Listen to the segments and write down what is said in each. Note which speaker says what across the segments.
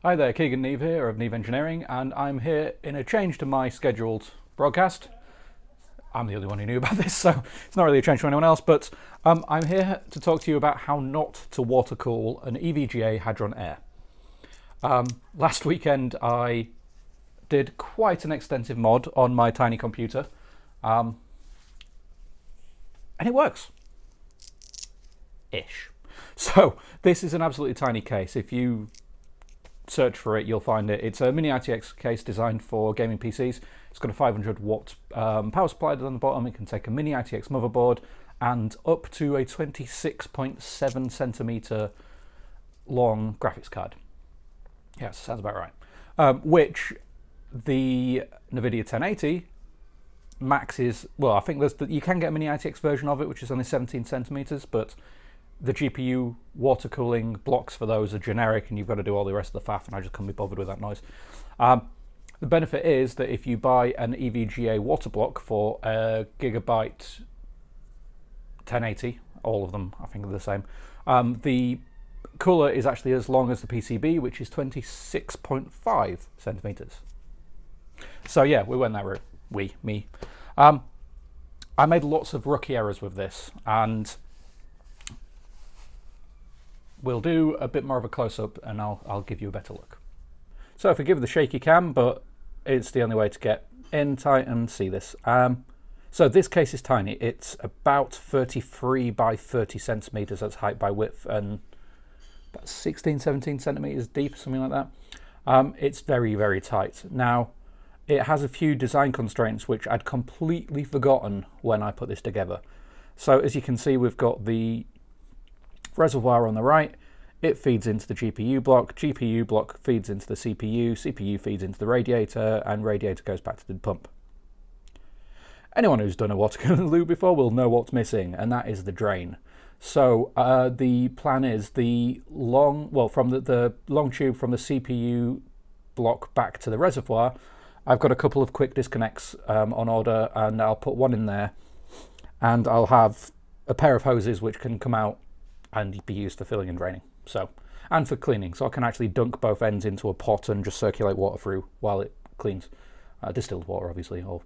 Speaker 1: Hi there, Keegan Neve here of Neve Engineering, and I'm here in a change to my scheduled broadcast. I'm the only one who knew about this, so it's not really a change to anyone else, but I'm here to talk to you about how not to water cool an EVGA Hadron Air. Last weekend I did quite an extensive mod on my tiny computer, and it works. Ish. So this is an absolutely tiny case. If you search for it, you'll find it. It's a Mini-ITX case designed for gaming PCs. It's got a 500 watt power supply on the bottom. It can take a Mini-ITX motherboard and up to a 26.7 centimeter long graphics card. Yes, sounds about right. Which the Nvidia 1080 max is, well, I think you can get a Mini-ITX version of it, which is only 17 centimeters, but the GPU water cooling blocks for those are generic and you've got to do all the rest of the faff, and I just can't be bothered with that noise. The benefit is that if you buy an EVGA water block for a Gigabyte 1080, all of them I think are the same, the cooler is actually as long as the PCB, which is 26.5 centimeters. So yeah, we went that route. Me. I made lots of rookie errors with this, and we'll do a bit more of a close-up and I'll give you a better look. So forgive the shaky cam, but it's the only way to get in tight and see this. So this case is tiny. It's about 33 by 30 centimeters, that's height by width, and about 16, 17 centimeters deep, something like that. It's very, very tight. Now, it has a few design constraints which I'd completely forgotten when I put this together. So as you can see, we've got the reservoir on the right. It feeds into the GPU block feeds into the CPU feeds into the radiator, and radiator goes back to the pump. Anyone who's done a watercooling loop before will know what's missing, and that is the drain. So the plan is from the long tube from the CPU block back to the reservoir. I've got a couple of quick disconnects on order, and I'll put one in there, and I'll have a pair of hoses which can come out and be used for filling and draining, and for cleaning, so I can actually dunk both ends into a pot and just circulate water through while it cleans. Distilled water, obviously, or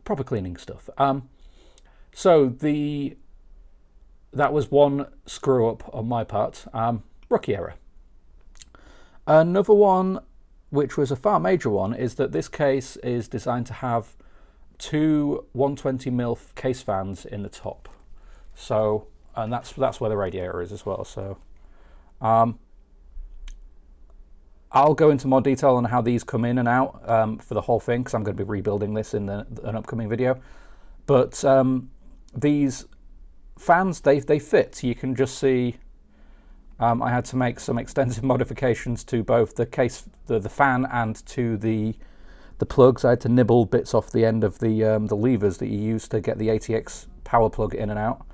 Speaker 1: proper cleaning stuff. So that was one screw up on my part, rookie error. Another one, which was a far major one, is that this case is designed to have two 120mm case fans in the top. So, and that's where the radiator is as well. So I'll go into more detail on how these come in and out for the whole thing, because I'm going to be rebuilding this in an upcoming video. But these fans, they fit. You can just see I had to make some extensive modifications to both the case, the fan, and to the plugs. I had to nibble bits off the end of the levers that you use to get the ATX power plug in and out.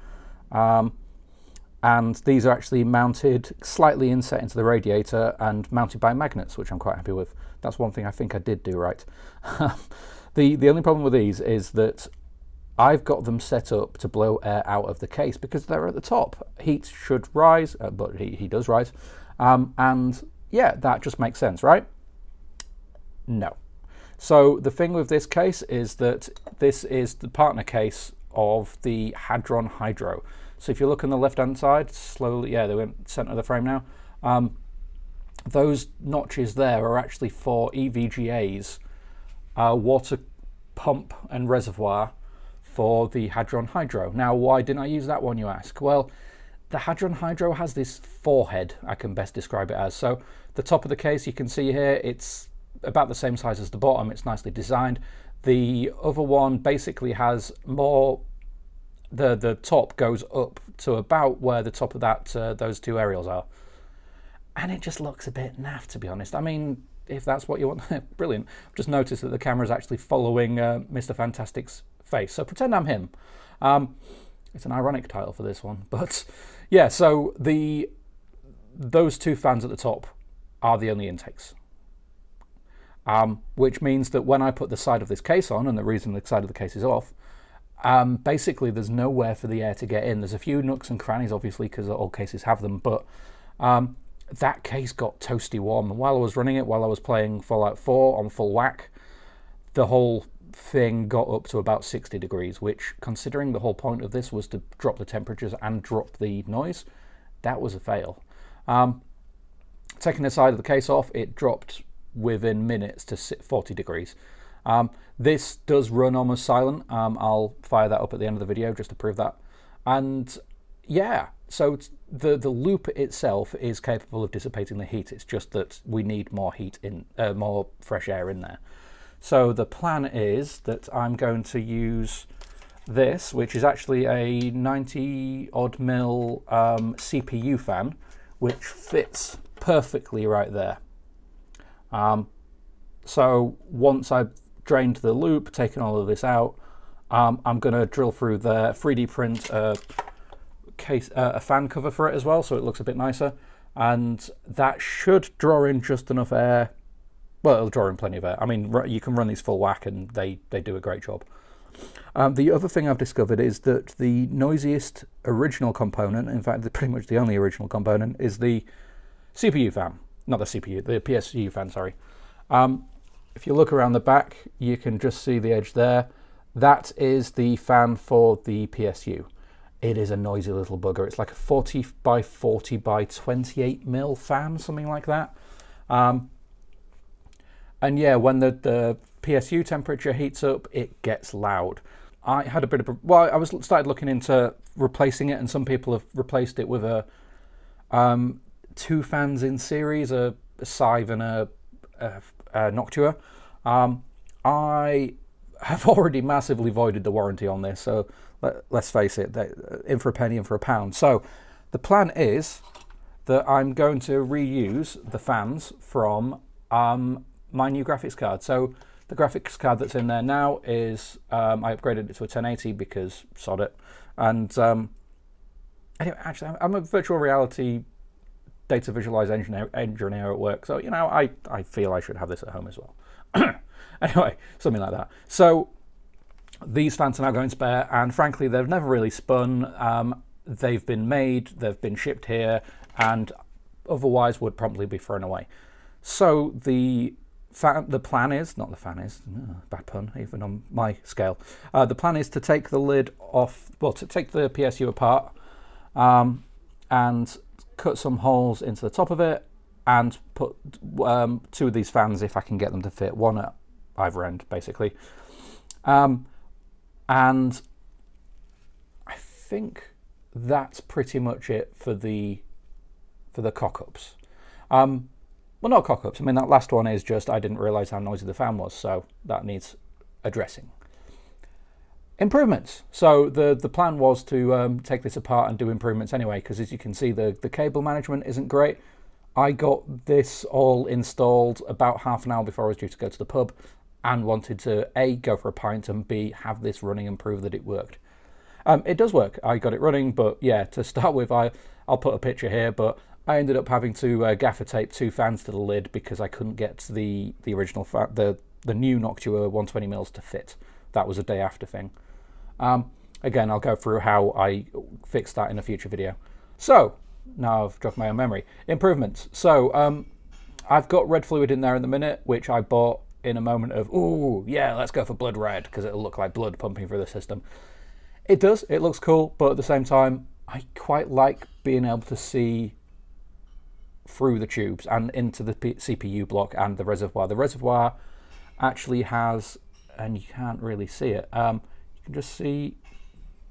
Speaker 1: And these are actually mounted slightly inset into the radiator and mounted by magnets, which I'm quite happy with. That's one thing I think I did do right. The only problem with these is that I've got them set up to blow air out of the case because they're at the top. Heat should rise, but he does rise. And yeah, that just makes sense, right? No. So the thing with this case is that this is the partner case of the Hadron Hydro. So if you look on the left-hand side, slowly, yeah, they went center of the frame now. Those notches there are actually for EVGA's water pump and reservoir for the Hadron Hydro. Now, why didn't I use that one, you ask? Well, the Hadron Hydro has this forehead, I can best describe it as. So the top of the case, you can see here, it's about the same size as the bottom. It's nicely designed. The other one basically has more, the top goes up to about where the top of that those two aerials are. And it just looks a bit naff, to be honest. I mean, if that's what you want, brilliant. I've just noticed that the camera is actually following Mr. Fantastic's face. So pretend I'm him. It's an ironic title for this one. But yeah, so those two fans at the top are the only intakes. Which means that when I put the side of this case on, and the reason the side of the case is off, basically there's nowhere for the air to get in. There's a few nooks and crannies, obviously, because all cases have them, but that case got toasty warm. And while I was running it, while I was playing Fallout 4 on full whack, the whole thing got up to about 60 degrees, which, considering the whole point of this was to drop the temperatures and drop the noise, that was a fail. Taking the side of the case off, it dropped within minutes to 40 degrees. This does run almost silent. I'll fire that up at the end of the video just to prove that. And yeah, so the loop itself is capable of dissipating the heat. It's just that we need more heat in, more fresh air in there. So the plan is that I'm going to use this, which is actually a 90 odd mil CPU fan, which fits perfectly right there. So once I've drained the loop, taken all of this out, I'm going to drill through the 3D print a fan cover for it as well, so it looks a bit nicer, and that should draw in just enough air. Well, it'll draw in plenty of air. I mean, you can run these full whack and they do a great job. The other thing I've discovered is that the noisiest original component, in fact, pretty much the only original component, is the CPU fan. Not the CPU, the PSU fan, sorry. If you look around the back, you can just see the edge there. That is the fan for the PSU. It is a noisy little bugger. It's like a 40 by 40 by 28 mil fan, something like that. And yeah, when the PSU temperature heats up, it gets loud. I had a bit of, well, I started looking into replacing it, and some people have replaced it with a 2 fans in series, a Sive and a Noctua. I have already massively voided the warranty on this, so let's face it, in for a penny, in for a pound. So the plan is that I'm going to reuse the fans from my new graphics card. So the graphics card that's in there now is, I upgraded it to a 1080 because sod it. And anyway, actually, I'm a virtual reality data visualization engineer at work, so, you know, I feel I should have this at home as well. Anyway, something like that. So these fans are now going spare, and frankly, they've never really spun. They've been made, they've been shipped here, and otherwise would probably be thrown away. So the plan is, not the fan is, bad pun, even on my scale. The plan is to take the lid off, well, to take the PSU apart and cut some holes into the top of it and put 2 of these fans, if I can get them to fit, one at either end, basically. And I think that's pretty much it for the cock-ups. Well, not cock-ups. I mean, that last one is just I didn't realise how noisy the fan was, so that needs addressing. Improvements. So the plan was to take this apart and do improvements anyway, because as you can see, the cable management isn't great. I got this all installed about half an hour before I was due to go to the pub, and wanted to A, go for a pint, and B, have this running and prove that it worked. It does work. I got it running, but yeah, to start with, I'll put a picture here, but I ended up having to gaffer tape 2 fans to the lid because I couldn't get the original the new Noctua 120 mils to fit. That was a day after thing. Again, I'll go through how I fixed that in a future video. So now I've dropped my own memory. Improvements. So I've got red fluid in there in the minute, which I bought in a moment of, ooh, yeah, let's go for blood red, because it'll look like blood pumping through the system. It does, it looks cool, but at the same time, I quite like being able to see through the tubes and into the CPU block and the reservoir. The reservoir actually has, and you can't really see it, you can just see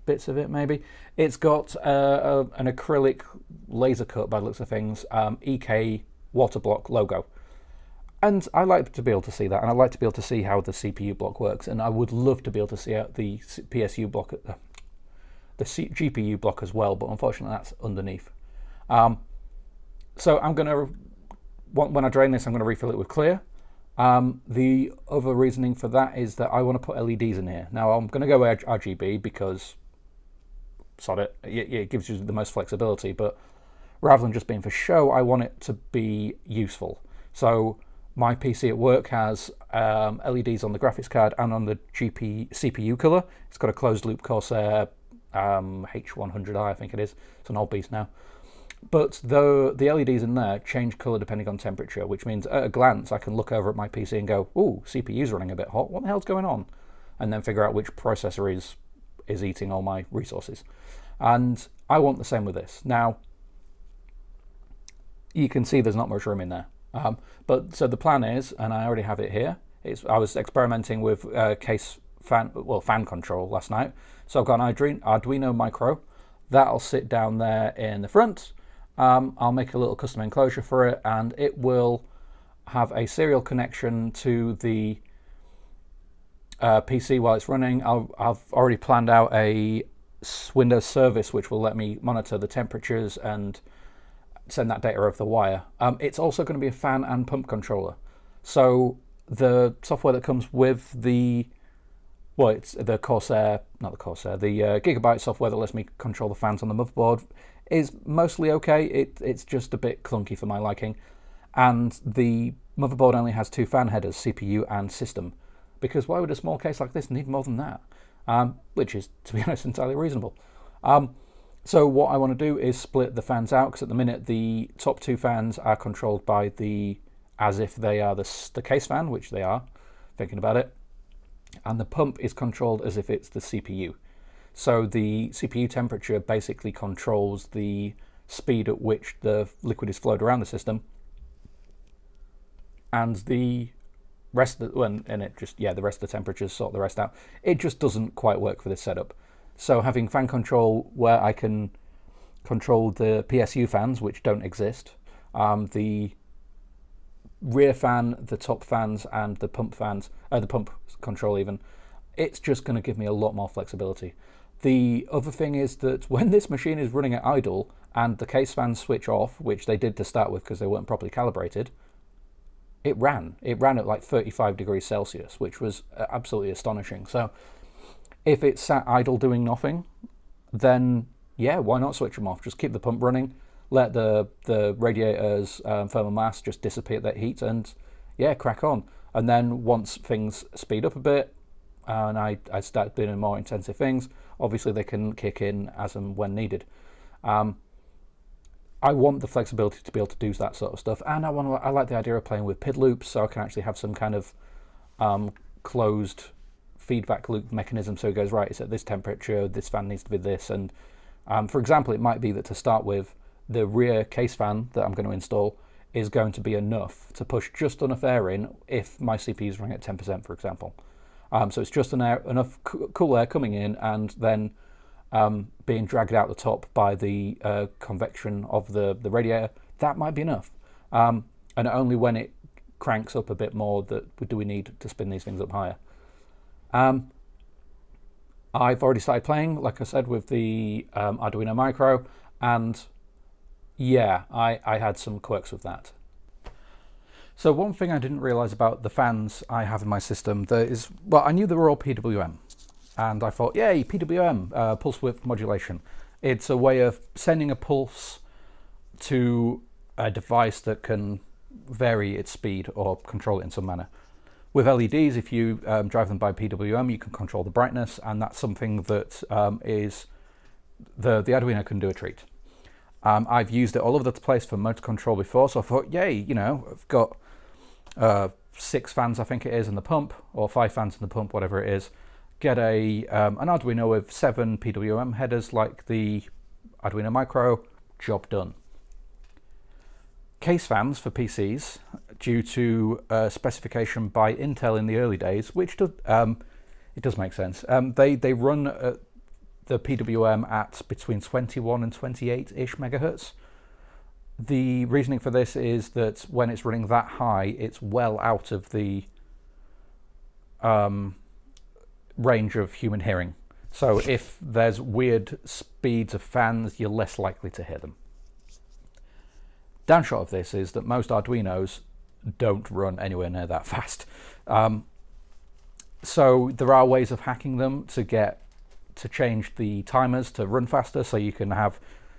Speaker 1: bits of it maybe. It's got an acrylic laser cut, by the looks of things, EK water block logo. And I like to be able to see that, and I like to be able to see how the CPU block works, and I would love to be able to see out the PSU block, the GPU block as well, but unfortunately that's underneath. So I'm going to, when I drain this, I'm going to refill it with clear. The other reasoning for that is that I want to put LEDs in here. Now I'm going to go RGB because, sod it, it gives you the most flexibility, but rather than just being for show, I want it to be useful. So my PC at work has LEDs on the graphics card and on the CPU colour. It's got a closed loop Corsair H100i, I think it is. It's an old beast now. But the LEDs in there change colour depending on temperature, which means at a glance I can look over at my PC and go, ooh, CPU's running a bit hot, what the hell's going on? And then figure out which processor is eating all my resources. And I want the same with this. Now, you can see there's not much room in there. But so the plan is, and I already have it here, I was experimenting with fan control last night. So I've got an Arduino Micro. That'll sit down there in the front. I'll make a little custom enclosure for it, and it will have a serial connection to the PC while it's running. I've already planned out a Windows service which will let me monitor the temperatures and send that data over the wire. It's also going to be a fan and pump controller. So the software that comes with it's the Corsair, not the Corsair, the Gigabyte software that lets me control the fans on the motherboard is mostly okay. It's just a bit clunky for my liking. And the motherboard only has 2 fan headers, CPU and system, because why would a small case like this need more than that? Which is, to be honest, entirely reasonable. So what I want to do is split the fans out, because at the minute the top 2 fans are controlled by as if they are the case fan, which they are, thinking about it, and the pump is controlled as if it's the CPU. So the CPU temperature basically controls the speed at which the liquid is flowed around the system, and the rest of the rest of the temperatures sort the rest out. It just doesn't quite work for this setup. So having fan control where I can control the PSU fans, which don't exist, the rear fan, the top fans, and the pump fans, the pump control even, it's just going to give me a lot more flexibility. The other thing is that when this machine is running at idle and the case fans switch off, which they did to start with because they weren't properly calibrated, it ran at like 35 degrees Celsius, which was absolutely astonishing. So if it's sat idle doing nothing, then yeah, why not switch them off? Just keep the pump running, let the radiator's thermal mass just dissipate that heat, and yeah, crack on. And then once things speed up a bit and I start doing more intensive things, obviously they can kick in as and when needed. I want the flexibility to be able to do that sort of stuff, and I like the idea of playing with PID loops, so I can actually have some kind of closed feedback loop mechanism. So it goes, right, it's at this temperature, this fan needs to be this, and for example, it might be that to start with, the rear case fan that I'm going to install is going to be enough to push just enough air in if my CPU is running at 10%, for example. So it's just enough cool air coming in, and then being dragged out the top by the convection of the radiator. That might be enough. And only when it cranks up a bit more do we need to spin these things up higher. I've already started playing, like I said, with the Arduino Micro, and yeah, I had some quirks with that. So one thing I didn't realize about the fans I have in my system, I knew they were all PWM, and I thought, yay, PWM, pulse width modulation. It's a way of sending a pulse to a device that can vary its speed or control it in some manner. With LEDs, if you drive them by PWM, you can control the brightness, and that's something that is the Arduino can do a treat. I've used it all over the place for motor control before, so I thought, yay, I've got 6 fans, I think it is, in the pump, or 5 fans in the pump, whatever it is. Get an Arduino with 7 PWM headers like the Arduino Micro, job done. Case fans for PCs, due to specification by Intel in the early days, which it does make sense. They run the PWM at between 21 and 28-ish megahertz. The reasoning for this is that when it's running that high, it's well out of the range of human hearing. So if there's weird speeds of fans, you're less likely to hear them. Downshot of this is that most Arduinos don't run anywhere near that fast. So there are ways of hacking them to change the timers to run faster, so you can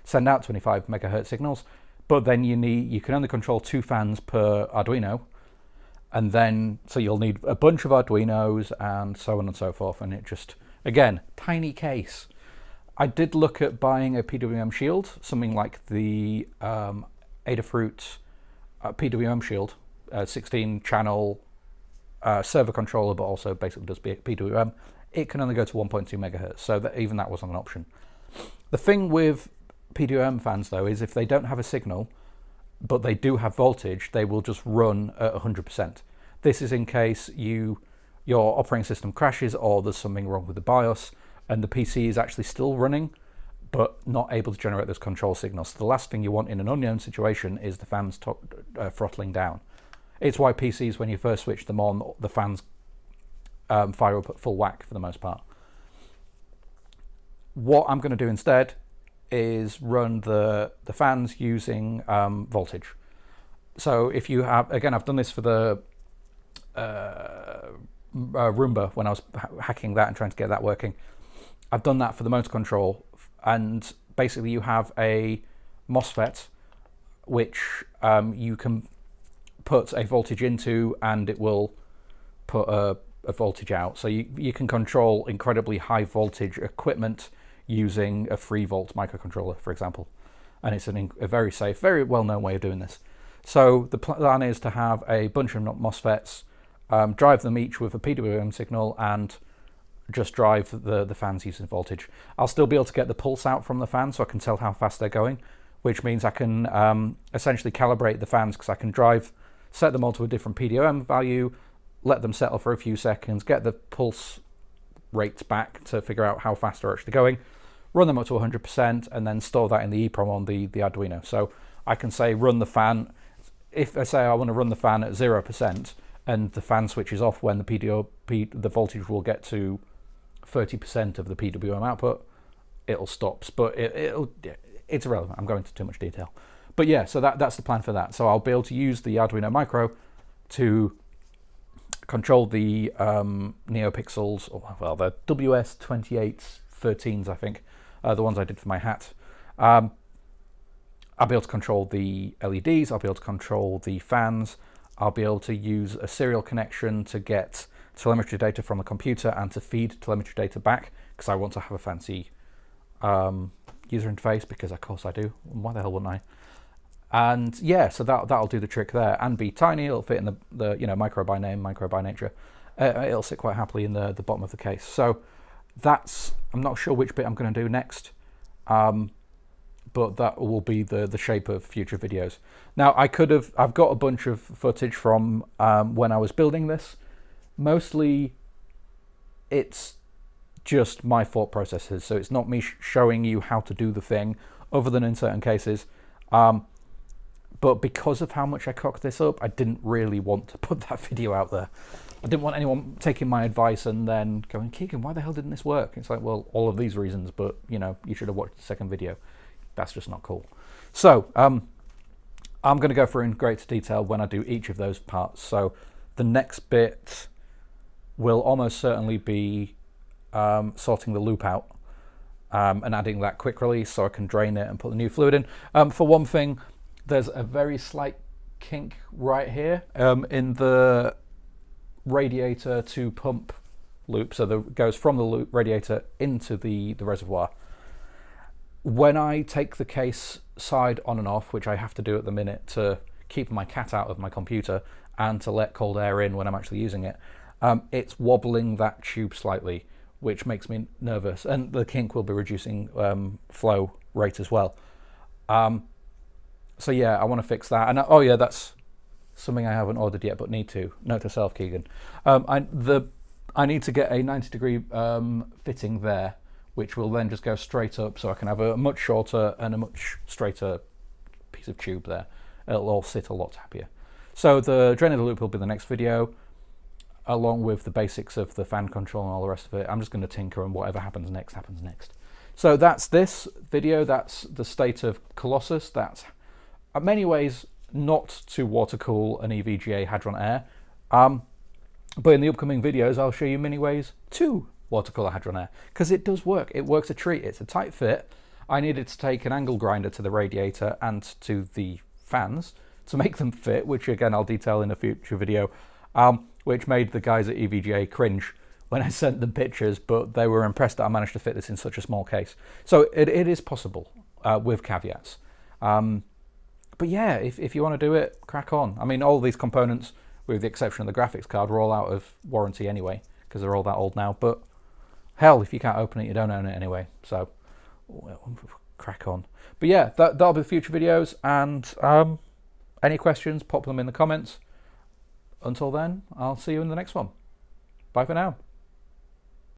Speaker 1: send out 25 megahertz signals, but then you can only control 2 fans per Arduino, and then so you'll need a bunch of Arduinos and so on and so forth, and it just, again, tiny case. I did look at buying a PWM shield, something like the Adafruit PWM shield, 16 channel server controller, but also basically does PWM. It can only go to 1.2 megahertz, so that even that wasn't an option. The thing with PWM fans though is if they don't have a signal, but they do have voltage, they will just run at 100%. This is in case your operating system crashes or there's something wrong with the BIOS and the PC is actually still running, but not able to generate those control signals. So the last thing you want in an unknown situation is the fans throttling down. It's why PCs, when you first switch them on, the fans fire up at full whack for the most part. What I'm going to do instead is run the fans using voltage. So if you have, again, I've done this for the Roomba when I was hacking that and trying to get that working. I've done that for the motor control, and basically you have a MOSFET which you can put a voltage into and it will put a voltage out. So you can control incredibly high voltage equipment using a 3 volt microcontroller, for example. And it's a very safe, very well-known way of doing this. So the plan is to have a bunch of MOSFETs, drive them each with a PWM signal, and just drive the fans using voltage. I'll still be able to get the pulse out from the fan so I can tell how fast they're going, which means I can essentially calibrate the fans, because I can set them all to a different PWM value, let them settle for a few seconds, get the pulse rates back to figure out how fast they're actually going, run them up to 100%, and then store that in the EEPROM on the Arduino. So I can say run the fan. If I say I want to run the fan at 0% and the fan switches off when the voltage will get to 30% of the PWM output, it'll stop. But it's irrelevant. I'm going into too much detail. But yeah, so that's the plan for that. So I'll be able to use the Arduino Micro to control the NeoPixels, or well, the WS2813s, I think, the ones I did for my hat. I'll be able to control the LEDs, I'll be able to control the fans, I'll be able to use a serial connection to get telemetry data from the computer and to feed telemetry data back, because I want to have a fancy user interface, because of course I do. Why the hell wouldn't I? And yeah, so that'll do the trick there, and be tiny. It'll fit in the micro by name, micro by nature. It'll sit quite happily in the bottom of the case. So that's, I'm not sure which bit I'm going to do next, but that will be the shape of future videos. Now I've got a bunch of footage from when I was building this. Mostly it's just my thought processes, so it's not me showing you how to do the thing, other than in certain cases. But because of how much I cocked this up, I didn't really want to put that video out there. I didn't want anyone taking my advice and then going, Keegan, why the hell didn't this work? It's like, well, all of these reasons, but you should have watched the second video. That's just not cool. So I'm going to go through in greater detail when I do each of those parts. So the next bit will almost certainly be sorting the loop out and adding that quick release so I can drain it and put the new fluid in. For one thing, there's a very slight kink right here in the radiator to pump loop, so that goes from the radiator into the reservoir. When I take the case side on and off, which I have to do at the minute to keep my cat out of my computer and to let cold air in when I'm actually using it, it's wobbling that tube slightly, which makes me nervous, and the kink will be reducing flow rate as well. So yeah, I want to fix that. And oh yeah, that's something I haven't ordered yet, but need to. Note to self, Keegan. I need to get a 90-degree fitting there, which will then just go straight up, so I can have a much shorter and a much straighter piece of tube there. It'll all sit a lot happier. So the drain of the loop will be the next video, along with the basics of the fan control and all the rest of it. I'm just going to tinker, and whatever happens next, happens next. So that's this video. That's the state of Colossus. That's in many ways not to Watercool an EVGA Hadron Air, but in the upcoming videos I'll show you many ways to Watercool a Hadron Air, because it does work. It works a treat. It's a tight fit. I needed to take an angle grinder to the radiator and to the fans to make them fit, which again I'll detail in a future video, which made the guys at EVGA cringe when I sent them pictures, but they were impressed that I managed to fit this in such a small case. So it is possible with caveats. But yeah, if you want to do it, crack on. I mean, all these components, with the exception of the graphics card, are all out of warranty anyway, because they're all that old now. But hell, if you can't open it, you don't own it anyway. So crack on. But yeah, that'll be future videos. And any questions, pop them in the comments. Until then, I'll see you in the next one. Bye for now.